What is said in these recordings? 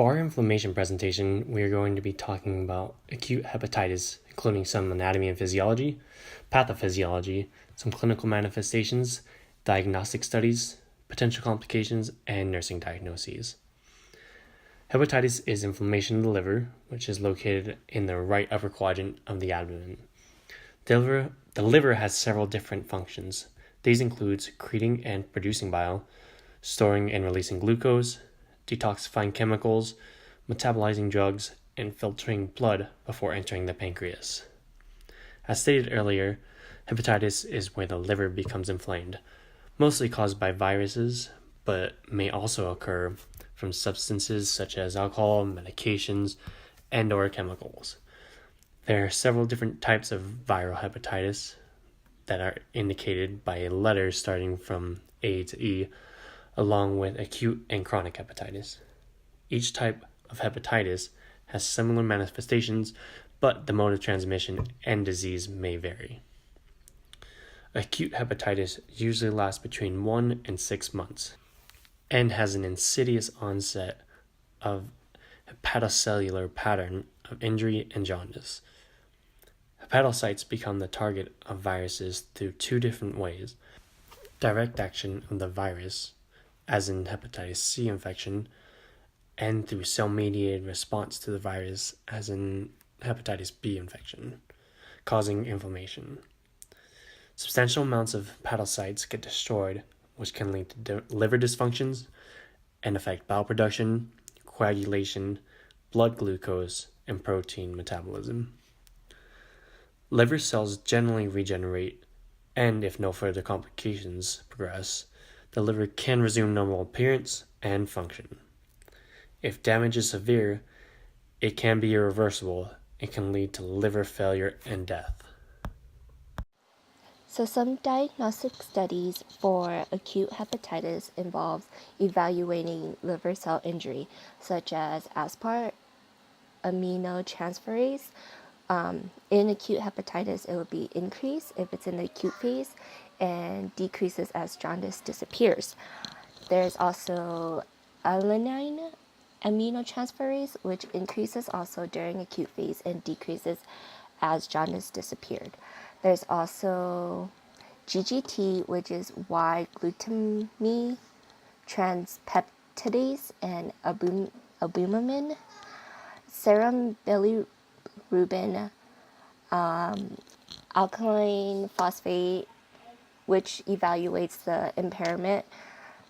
For our inflammation presentation, we are going to be talking about acute hepatitis, including some anatomy and physiology, pathophysiology, some clinical manifestations, diagnostic studies, potential complications, and nursing diagnoses. Hepatitis is inflammation of the liver, which is located in the right upper quadrant of the abdomen. The liver has several different functions. These include secreting and producing bile, storing and releasing glucose, detoxifying chemicals, metabolizing drugs, and filtering blood before entering the pancreas. As stated earlier, hepatitis is where the liver becomes inflamed, mostly caused by viruses, but may also occur from substances such as alcohol, medications, and/or chemicals. There are several different types of viral hepatitis that are indicated by letters starting from A to E, along with acute and chronic hepatitis. Each type of hepatitis has similar manifestations, but the mode of transmission and disease may vary. Acute hepatitis usually lasts between 1 and 6 months and has an insidious onset of hepatocellular pattern of injury and jaundice. Hepatocytes become the target of viruses through two different ways: direct action of the virus, as in hepatitis C infection, and through cell-mediated response to the virus, as in hepatitis B infection, causing inflammation. Substantial amounts of hepatocytes get destroyed, which can lead to liver dysfunctions and affect bile production, coagulation, blood glucose, and protein metabolism. Liver cells generally regenerate, and if no further complications progress, the liver can resume normal appearance and function. If damage is severe, it can be irreversible and can lead to liver failure and death. So some diagnostic studies for acute hepatitis involves evaluating liver cell injury, such as aspart aminotransferase. In acute hepatitis, it will be increased if it's in the acute phase and decreases as jaundice disappears. There's also alanine aminotransferase, which increases also during acute phase and decreases as jaundice disappeared. There's also GGT, which is Y-glutamine transpeptidase, and albumin, serum bilirubin, alkaline phosphate, which evaluates the impairment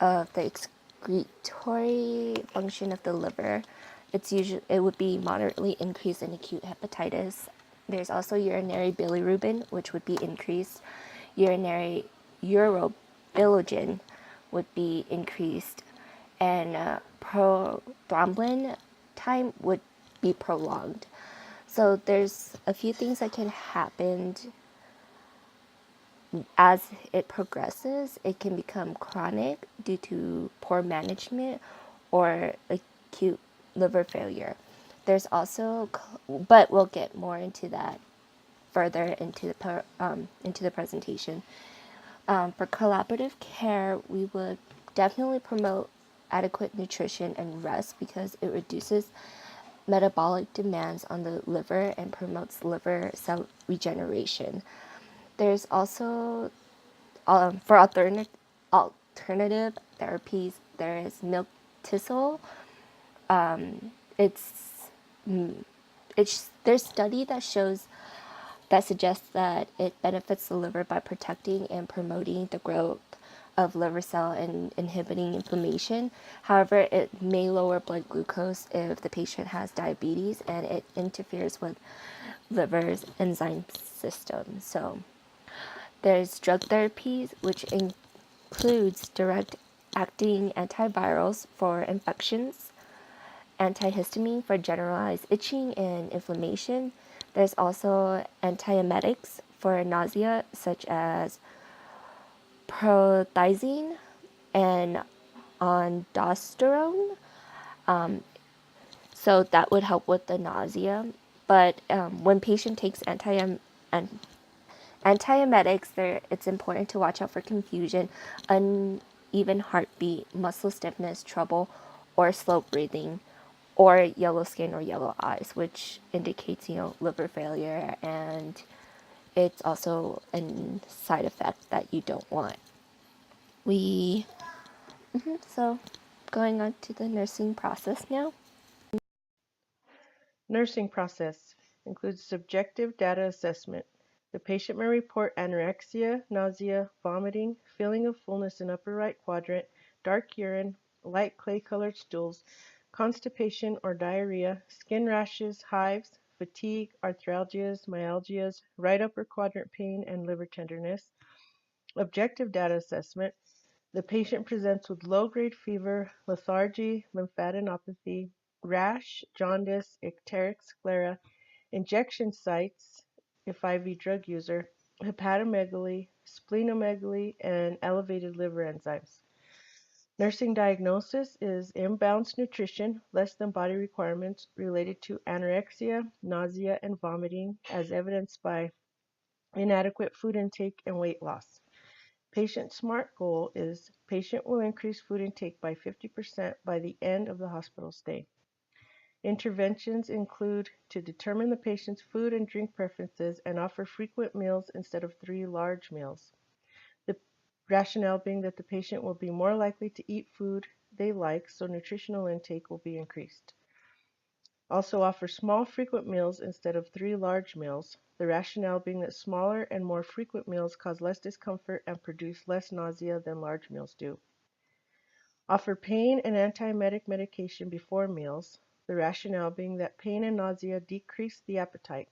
of the excretory function of the liver. It would be moderately increased in acute hepatitis. There's also urinary bilirubin, which would be increased. Urinary urobilinogen would be increased, and prothrombin time would be prolonged. So there's a few things that can happen as it progresses. It can become chronic due to poor management or acute liver failure. There's also, but we'll get more into that further into the presentation. For collaborative care, we would definitely promote adequate nutrition and rest because it reduces metabolic demands on the liver and promotes liver cell regeneration. There's also, for alternative therapies, there is milk-thistle. There's study that suggests that it benefits the liver by protecting and promoting the growth of liver cell and inhibiting inflammation. However, it may lower blood glucose if the patient has diabetes, and it interferes with liver's enzyme system. So there's drug therapies, which includes direct-acting antivirals for infections, antihistamine for generalized itching and inflammation. There's also antiemetics for nausea, such as prothiazine and ondansetron. So that would help with the nausea. But when patient takes antiemetics, it's important to watch out for confusion, uneven heartbeat, muscle stiffness, trouble, or slow breathing, or yellow skin or yellow eyes, which indicates, liver failure, and it's also a side effect that you don't want. We, so going on to the nursing process now. Nursing process includes subjective data assessment. The patient may report anorexia, nausea, vomiting, feeling of fullness in upper right quadrant, dark urine, light clay-colored stools, constipation or diarrhea, skin rashes, hives, fatigue, arthralgias, myalgias, right upper quadrant pain, and liver tenderness. Objective data assessment. The patient presents with low-grade fever, lethargy, lymphadenopathy, rash, jaundice, icteric sclera, injection sites, if IV drug user, hepatomegaly, splenomegaly, and elevated liver enzymes. Nursing diagnosis is imbalanced nutrition, less than body requirements related to anorexia, nausea, and vomiting, as evidenced by inadequate food intake and weight loss. Patient SMART goal is patient will increase food intake by 50% by the end of the hospital stay. Interventions include to determine the patient's food and drink preferences and offer frequent meals instead of 3 large meals. The rationale being that the patient will be more likely to eat food they like, so nutritional intake will be increased. Also offer small frequent meals instead of 3 large meals, the rationale being that smaller and more frequent meals cause less discomfort and produce less nausea than large meals do. Offer pain and antiemetic medication before meals, the rationale being that pain and nausea decrease the appetite.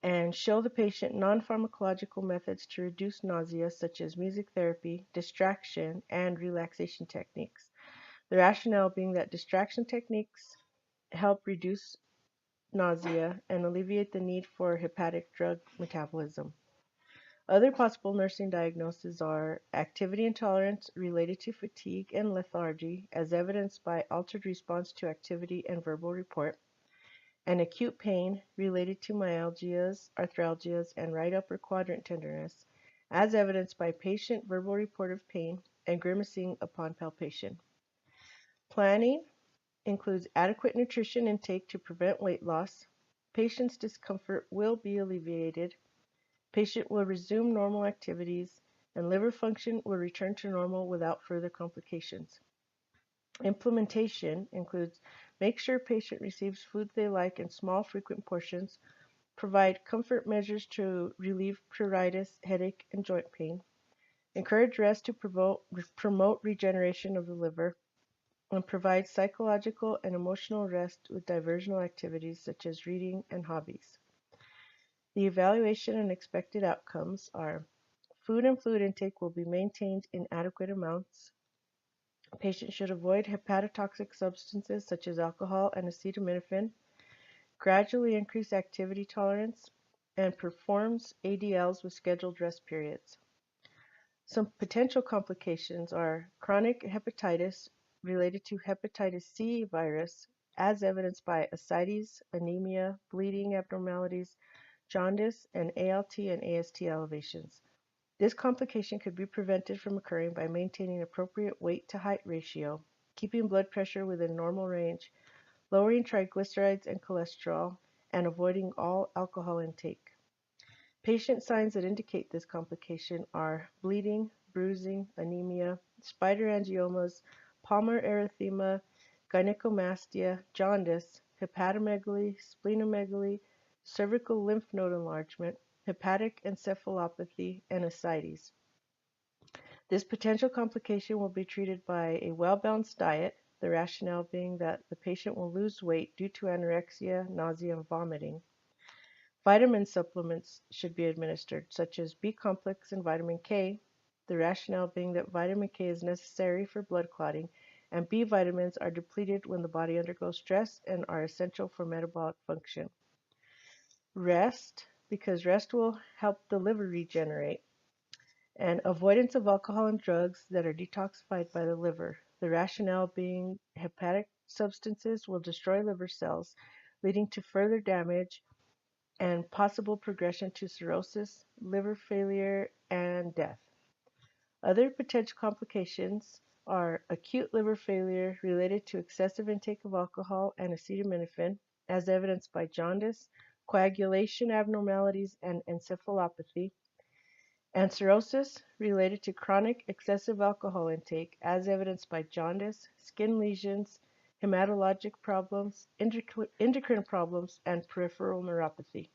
And show the patient non-pharmacological methods to reduce nausea, such as music therapy, distraction, and relaxation techniques. The rationale being that distraction techniques help reduce nausea and alleviate the need for hepatic drug metabolism. Other possible nursing diagnoses are activity intolerance related to fatigue and lethargy, as evidenced by altered response to activity and verbal report, and acute pain related to myalgias, arthralgias, and right upper quadrant tenderness, as evidenced by patient verbal report of pain and grimacing upon palpation. Planning includes adequate nutrition intake to prevent weight loss. Patient's discomfort will be alleviated. Patient will resume normal activities, and liver function will return to normal without further complications. Implementation includes make sure patient receives food they like in small, frequent portions, provide comfort measures to relieve pruritus, headache, and joint pain, encourage rest to promote regeneration of the liver, and provide psychological and emotional rest with diversional activities such as reading and hobbies. The evaluation and expected outcomes are food and fluid intake will be maintained in adequate amounts. Patient should avoid hepatotoxic substances such as alcohol and acetaminophen, gradually increase activity tolerance, and performs ADLs with scheduled rest periods. Some potential complications are chronic hepatitis related to hepatitis C virus, as evidenced by ascites, anemia, bleeding abnormalities, jaundice, and ALT and AST elevations. This complication could be prevented from occurring by maintaining appropriate weight to height ratio, keeping blood pressure within normal range, lowering triglycerides and cholesterol, and avoiding all alcohol intake. Patient signs that indicate this complication are bleeding, bruising, anemia, spider angiomas, palmar erythema, gynecomastia, jaundice, hepatomegaly, splenomegaly, cervical lymph node enlargement, hepatic encephalopathy, and ascites. This potential complication will be treated by a well-balanced diet, the rationale being that the patient will lose weight due to anorexia, nausea, and vomiting. Vitamin supplements should be administered, such as B complex and vitamin K, the rationale being that vitamin K is necessary for blood clotting, and B vitamins are depleted when the body undergoes stress and are essential for metabolic function. Rest, because rest will help the liver regenerate, and avoidance of alcohol and drugs that are detoxified by the liver, the rationale being hepatic substances will destroy liver cells, leading to further damage and possible progression to cirrhosis, liver failure, and death. Other potential complications are acute liver failure related to excessive intake of alcohol and acetaminophen, as evidenced by jaundice, coagulation abnormalities, and encephalopathy, and cirrhosis related to chronic excessive alcohol intake, as evidenced by jaundice, skin lesions, hematologic problems, endocrine problems, and peripheral neuropathy.